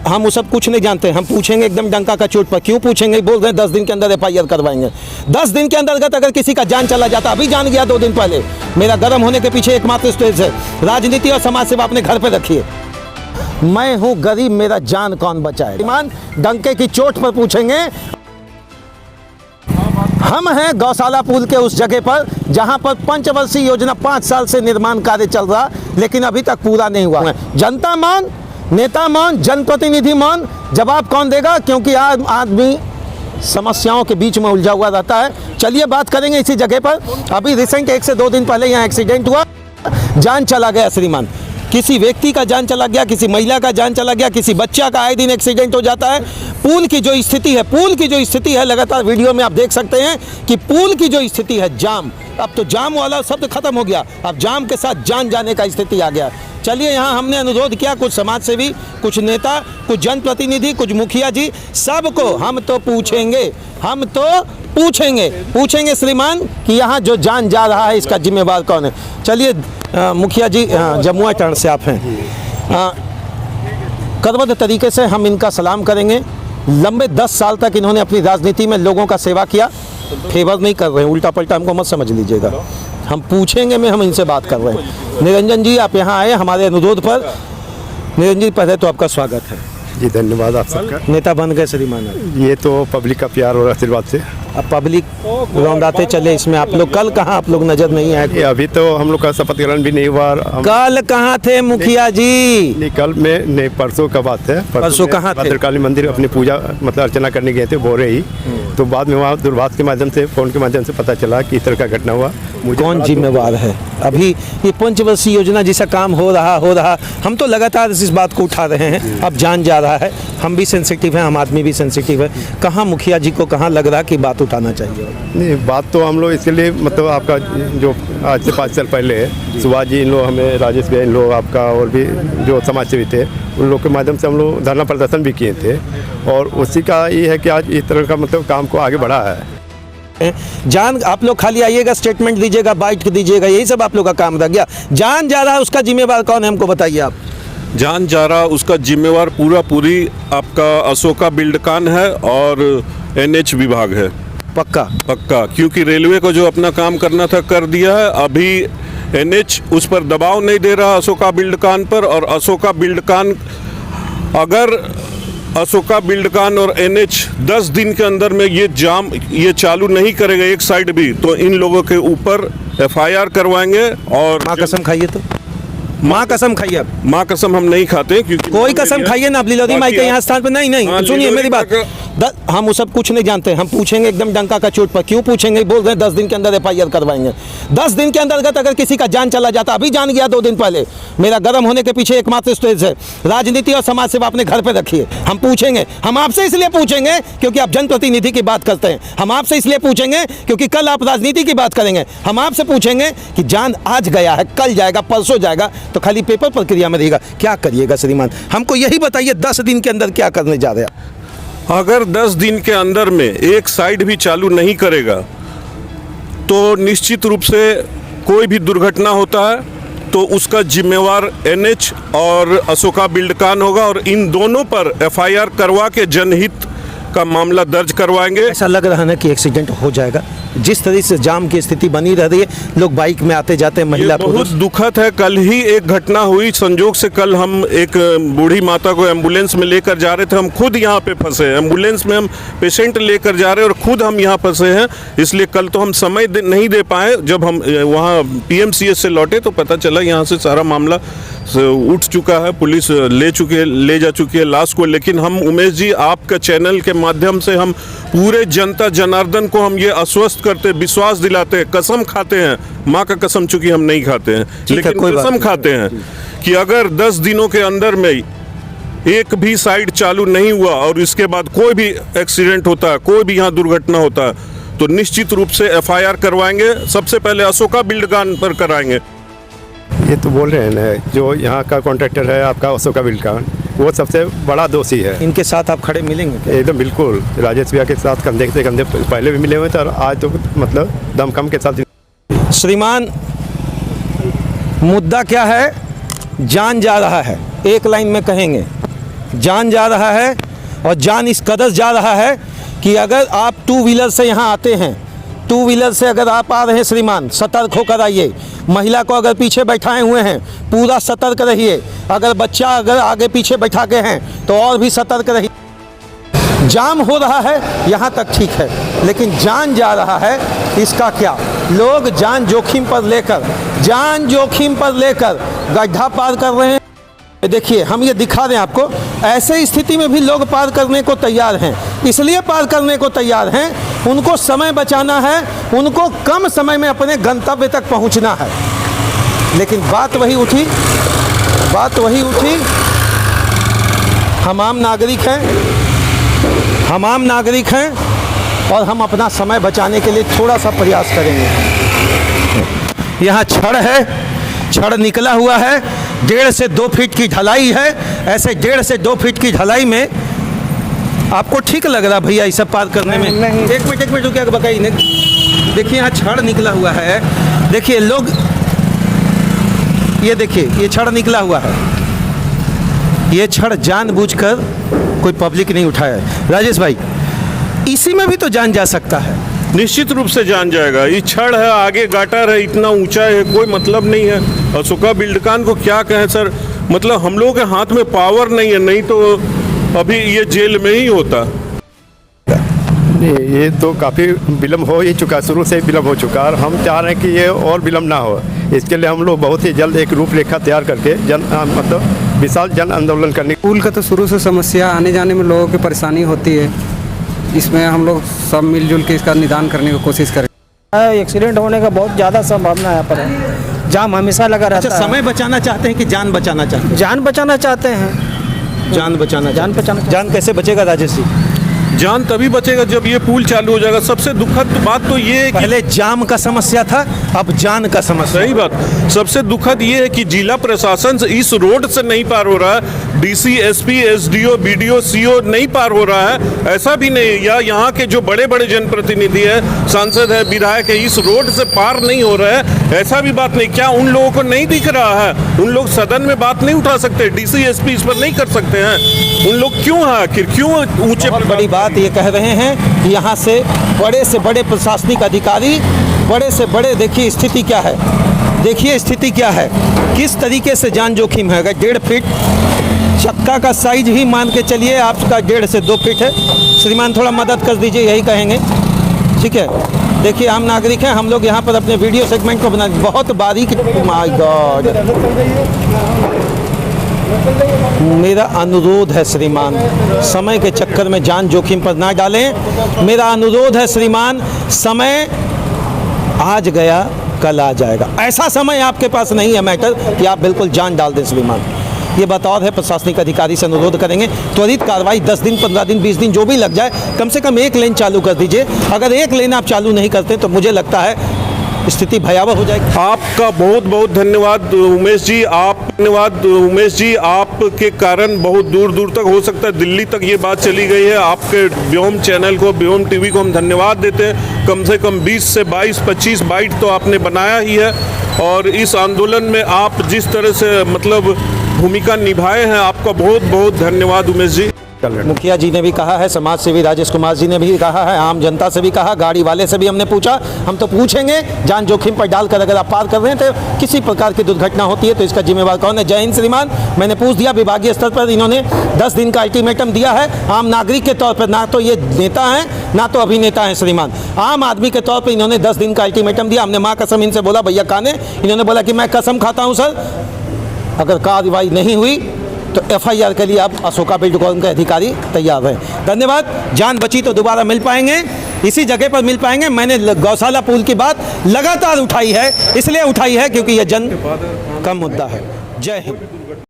हम वो सब कुछ नहीं जानते, हम पूछेंगे एकदम डंका का चोट पर। क्यों पूछेंगे? बोल रहे हैं 10 दिन के अंदर FIR करवाएंगे। 10 दिन के अंतर्गत अगर किसी का जान चला जाता, अभी जान गया 2 दिन पहले। मेरा गर्म होने के पीछे एकमात्र स्टेज है, राजनीति और समाज सेवा अपने घर पे रखिए। मैं हूँ गरीब, मेरा जान कौन बचाए? ईमान डंके की चोट पर पूछेंगे। हम हैं गौशाला पुल के उस जगह पर जहां पर पंचवर्षीय योजना 5 साल से निर्माण कार्य चल रहा, लेकिन अभी तक पूरा नहीं हुआ। जनता मौन, नेता मौन, जनप्रतिनिधि मौन, जवाब कौन देगा? क्योंकि आज आदमी समस्याओं के बीच में उलझा हुआ रहता है। चलिए बात करेंगे इसी जगह पर। अभी रिसेंट 1 से 2 दिन पहले यहाँ एक्सीडेंट हुआ, जान चला गया। श्रीमान, किसी व्यक्ति का जान चला गया, किसी महिला का जान चला गया, किसी बच्चा का आए दिन एक्सीडेंट हो जाता है। पुल की जो स्थिति है, लगातार वीडियो में आप देख सकते हैं कि पुल की जो स्थिति है, जाम। अब तो जाम वाला शब्द खत्म हो गया, अब जाम के साथ जान जाने का स्थिति आ गया। चलिए, यहाँ हमने अनुरोध किया, कुछ समाज सेवी, कुछ नेता, कुछ जनप्रतिनिधि, कुछ मुखिया जी, सबको हम तो पूछेंगे श्रीमान कि यहाँ जो जान जा रहा है इसका जिम्मेवार कौन है। चलिए मुखिया जी, जमुआ टर्न से आप हैं, करबद्ध तरीके से हम इनका सलाम करेंगे। लंबे 10 साल तक इन्होंने अपनी राजनीति में लोगों का सेवा किया। फेवर नहीं कर रहे हैं, उल्टा पलटा हमको मत समझ लीजिएगा। हम पूछेंगे में हम इनसे बात कर रहे हैं। निरंजन जी, आप यहाँ आए हमारे अनुरोध पर। निरंजन जी, पहले तो आपका स्वागत है जी। धन्यवाद आप सबका। नेता बन गए श्रीमान, ये तो पब्लिक का प्यार और आशीर्वाद से। अब पब्लिक रौंदाते चले, इसमें आप लोग कल कहाँ आप लोग नजर नहीं आए? अभी तो हम लोग का शपथ ग्रहण भी नहीं हुआ। कल कहाँ थे मुखिया जी? नहीं, कल में नहीं, परसों का बात है। परसों कहाँ थे? भद्रकाली मंदिर अपनी पूजा मतलब अर्चना करने गए थे बोरे ही। तो बाद में वहाँ दूरभाष के माध्यम से, फोन के माध्यम से पता चला कि इस तरह का घटना हुआ। कौन जिम्मेवार है? अभी ये पंचवर्षीय योजना जैसा काम हो रहा, हम तो लगातार इस बात को उठा रहे हैं। अब जान जा रहा है, हम भी सेंसिटिव हैं, आम आदमी भी सेंसिटिव है। कहाँ मुखिया जी को कहाँ लग रहा कि बात उठाना चाहिए? नहीं, बात तो हम लोग इसके लिए मतलब आपका जो आज से 5 साल पहले सुभाष जी, इन लोग हमें, राजेश भाई, इन लोग आपका और भी जो समाज सेवी थे, उन लोग के माध्यम से हम लोग धरना प्रदर्शन भी किए थे। और उसी का ये है कि आज इस तरह का मतलब काम को आगे बढ़ा है। जान, आप लोग खाली आइएगा, स्टेटमेंट दीजिएगा, बाइट दीजिएगा, यही सब आप लोग का काम रह गया। जान जा रहा है, उसका जिम्मेवार कौन है हमको बताइए आप। जान जा रहा, उसका जिम्मेवार पूरी आपका अशोका बिल्डकान है और NH विभाग है। पक्का, क्योंकि रेलवे को जो अपना काम करना था कर दिया है। अभी NH उस पर दबाव नहीं दे रहा अशोका बिल्डकान पर। और अशोका बिल्डकान, अगर अशोका बिल्डकान और NH 10 दिन के अंदर में ये जाम ये चालू नहीं करेगा एक साइड भी, तो इन लोगों के ऊपर FIR करवाएंगे। और माँ कसम खाइए, तो माँ कसम खाइए। माँ कसम हम नहीं खाते, क्योंकि कोई कसम खाइए ना, लीलोरी माई के यहाँ स्थान पर नहीं। सुनिए मेरी बात, हम वो सब कुछ नहीं जानते, हम पूछेंगे एकदम डंका का चोट पर। क्यों पूछेंगे? बोल रहे हैं 10 दिन के अंदर FIR करवाएंगे। 10 दिन के अंतर्गत अगर किसी का जान चला जाता, अभी जान गया 2 दिन पहले। मेरा गर्म होने के पीछे एकमात्र स्टेज है, राजनीति और समाज सेवा अपने घर पे रखिए। हम पूछेंगे, हम आपसे इसलिए पूछेंगे क्योंकि आप जनप्रतिनिधि की बात करते हैं। हम आपसे इसलिए पूछेंगे क्योंकि कल आप राजनीति की बात करेंगे। हम आपसे पूछेंगे कि जान आज गया है, कल जाएगा, परसों जाएगा, तो खाली पेपर प्रक्रिया में रहेगा। क्या करिएगा श्रीमान? हमको यही बताइए, 10 दिन के अंदर क्या करने जा रहे हैं? अगर 10 दिन के अंदर में एक साइड भी चालू नहीं करेगा तो निश्चित रूप से कोई भी दुर्घटना होता है तो उसका जिम्मेवार NH और अशोका बिल्डकान होगा। और इन दोनों पर FIR करवा के जनहित का मामला दर्ज करवाएंगे। ऐसा लग रहा है ना कि एक्सीडेंट हो जाएगा, जिस तरह से जाम की स्थिति बनी रह रही है, लोग बाइक में आते जाते, महिला बहुत दुखद है। कल ही एक घटना हुई, संजोग से कल हम एक बूढ़ी माता को एम्बुलेंस में लेकर जा रहे थे। हम खुद यहाँ पे फंसे, एम्बुलेंस में हम पेशेंट लेकर जा रहे हैं और खुद हम यहाँ फंसे हैं। इसलिए कल तो हम समय नहीं दे पाए। जब हम वहाँ PMCH से लौटे तो पता चला यहाँ से सारा मामला उठ चुका है, पुलिस ले जा चुकी है लाश को। लेकिन हम उमेश जी, आपका चैनल के माध्यम से हम पूरे जनता जनार्दन को हम ये आश्वस्त करते, विश्वास दिलाते, कसम खाते हैं, माँ का कसम चूंकि हम नहीं खाते हैं, लेकिन कसम खाते हैं कि अगर 10 दिनों के अंदर में एक भी साइड चालू नहीं हुआ और इसके बाद कोई भी एक्सीडेंट होता है, कोई भी यहाँ दुर्घटना होता है, तो निश्चित रूप से FIR करवाएंगे। सबसे पहले अशोका बिल्डकान पर कराएंगे। ये तो बोल रहे हैं ना, जो यहाँ का कॉन्ट्रैक्टर है आपका अशोका बिल्डकान, वो सबसे बड़ा दोषी है। इनके साथ आप खड़े मिलेंगे क्या? एकदम बिल्कुल, राजेश भैया के साथ कंधे से कंधे पहले भी मिले हुए थे और आज तो मतलब दमखम के साथ। श्रीमान, मुद्दा क्या है? जान जा रहा है, एक लाइन में कहेंगे जान जा रहा है, और जान इस कदर जा रहा है कि अगर आप टू व्हीलर से यहाँ आते हैं, टू व्हीलर से अगर आप आ रहे हैं श्रीमान, सतर्क होकर आइए। महिला को अगर पीछे बैठाए हुए हैं, पूरा सतर्क रहिए। अगर बच्चा अगर आगे पीछे बैठा के हैं तो और भी सतर्क रहिए। जाम हो रहा है यहाँ तक ठीक है, लेकिन जान जा रहा है, इसका क्या? लोग जान जोखिम पर लेकर गड्ढा पार कर रहे हैं। देखिए, हम ये दिखा रहे हैं आपको, ऐसे स्थिति में भी लोग पार करने को तैयार हैं। इसलिए पार करने को तैयार हैं, उनको समय बचाना है, उनको कम समय में अपने गंतव्य तक पहुंचना है। लेकिन बात वही उठी, हम आम नागरिक हैं और हम अपना समय बचाने के लिए थोड़ा सा प्रयास करेंगे। यहाँ छड़ है, छड़ निकला हुआ है, 1.5 से 2 फीट की ढलाई है। ऐसे 1.5 से 2 फीट की ढलाई में आपको ठीक लग रहा भैया ये सब पार करने में? नहीं। एक मिनट रुकिए, बताइए नहीं। देखिए यहाँ छड़ निकला हुआ है, देखिए लोग, ये देखिए ये छड़ निकला हुआ है, ये छड़ जानबूझकर कोई पब्लिक नहीं उठाया है। राजेश भाई, इसी में भी तो जान जा सकता है। निश्चित रूप से जान जाएगा। ये छड़ है, आगे गाटर है, इतना ऊंचा है, कोई मतलब नहीं है। अशोका बिल्डकॉन को क्या कहें सर, मतलब हम लोगों के हाथ में पावर नहीं है, नहीं तो अभी ये जेल में ही होता। ये तो काफ़ी विलम्ब हो ही चुका, शुरू से ही विलम्ब हो चुका, और हम चाह रहे हैं कि ये और विलम्ब ना हो। इसके लिए हम लोग बहुत ही जल्द एक रूपरेखा तैयार करके विशाल जन आंदोलन करने। पुल का तो शुरू से समस्या, आने जाने में लोगों की परेशानी होती है। इसमें हम लोग सब मिलजुल के इसका निदान करने की कोशिश करें। एक्सीडेंट होने का बहुत ज़्यादा संभावना यहाँ पर है। जाम हमेशा लगा रहता है। समय बचाना चाहते हैं कि जान बचाना चाहते हैं? जान बचाना चाहते हैं। जान कैसे बचेगा राजेश जी? जान तभी बचेगा जब ये पुल चालू हो जाएगा। सबसे दुखद बात तो ये है कि पहले जाम का समस्या था, अब जान का समस्या। सही बात। सबसे दुखद ये है कि जिला प्रशासन से इस रोड से नहीं पार हो रहा है। DC, SP, SDO, BDO, CO नहीं पार हो रहा है, ऐसा भी नहीं। या यहाँ के जो बड़े बड़े जनप्रतिनिधि है, सांसद है, विधायक है, इस रोड से पार नहीं हो रहा है, ऐसा भी बात नहीं। क्या उन लोगों को नहीं दिख रहा है? उन लोग सदन में बात नहीं उठा सकते? डीसी, एसपी इस पर नहीं कर सकते हैं? उन लोग क्यों हैं आखिर, क्यों ऊंचे? बड़ी बात ये कह रहे हैं कि यहाँ से बड़े प्रशासनिक अधिकारी, बड़े से बड़े, देखिए स्थिति क्या है, देखिए स्थिति क्या है, किस तरीके से जान जोखिम है। अगर 1.5 फीट चक्का का साइज ही मान के चलिए आपका 1.5 से 2 फीट है। श्रीमान थोड़ा मदद कर दीजिए, यही कहेंगे, ठीक है। देखिए आम नागरिक हैं हम लोग, यहाँ पर अपने वीडियो सेगमेंट को बना बहुत बारीक। माय गॉड, मेरा अनुरोध है श्रीमान, समय के चक्कर में जान जोखिम पर ना डालें। मेरा अनुरोध है श्रीमान, समय आज गया कल आ जाएगा, ऐसा समय आपके पास नहीं है मैटर कि आप बिल्कुल जान डाल दें श्रीमान। ये बतौर है प्रशासनिक अधिकारी से अनुरोध करेंगे, त्वरित कार्रवाई 10 दिन, 15 दिन, 20 दिन जो भी लग जाए, कम से कम 1 लेन चालू कर दीजिए। अगर 1 लेन आप चालू नहीं करते तो मुझे लगता है स्थिति भयावह हो जाएगी। आपका बहुत बहुत धन्यवाद उमेश जी, आपके कारण बहुत दूर दूर तक, हो सकता है दिल्ली तक ये बात चली गई है। आपके व्योम चैनल को, व्योम टीवी को हम धन्यवाद देते हैं। कम से कम 20 से 22-25 बाइट तो आपने बनाया ही है, और इस आंदोलन में आप जिस तरह से मतलब भूमिका निभाए हैं, आपका बहुत बहुत धन्यवाद उमेश जी। मुखिया जी ने भी कहा है, समाज सेवी राजेश कुमार जी ने भी कहा है, आम जनता से भी कहा, गाड़ी वाले से भी हमने पूछा, हम तो पूछेंगे। जान जोखिम पर डालकर अगर आप पार कर रहे हैं तो किसी प्रकार की दुर्घटना होती है तो इसका जिम्मेवार कौन है? जय हिंद श्रीमान। मैंने पूछ दिया, विभागीय स्तर पर इन्होंने 10 दिन का अल्टीमेटम दिया है आम नागरिक के तौर पर, ना तो ये नेता हैं ना तो अभिनेता हैं श्रीमान। आम आदमी के तौर पर इन्होंने 10 दिन का अल्टीमेटम दिया। हमने माँ कसम इनसे बोला, भैया काने, इन्होंने बोला कि मैं कसम खाता हूँ सर, अगर कार्रवाई नहीं हुई तो FIR के लिए आप अशोका बिल्डकॉन के अधिकारी तैयार हैं। धन्यवाद। जान बची तो दोबारा मिल पाएंगे, इसी जगह पर मिल पाएंगे। मैंने गौशाला पुल की बात लगातार उठाई है, इसलिए उठाई है क्योंकि यह जन का मुद्दा है। जय हिंद।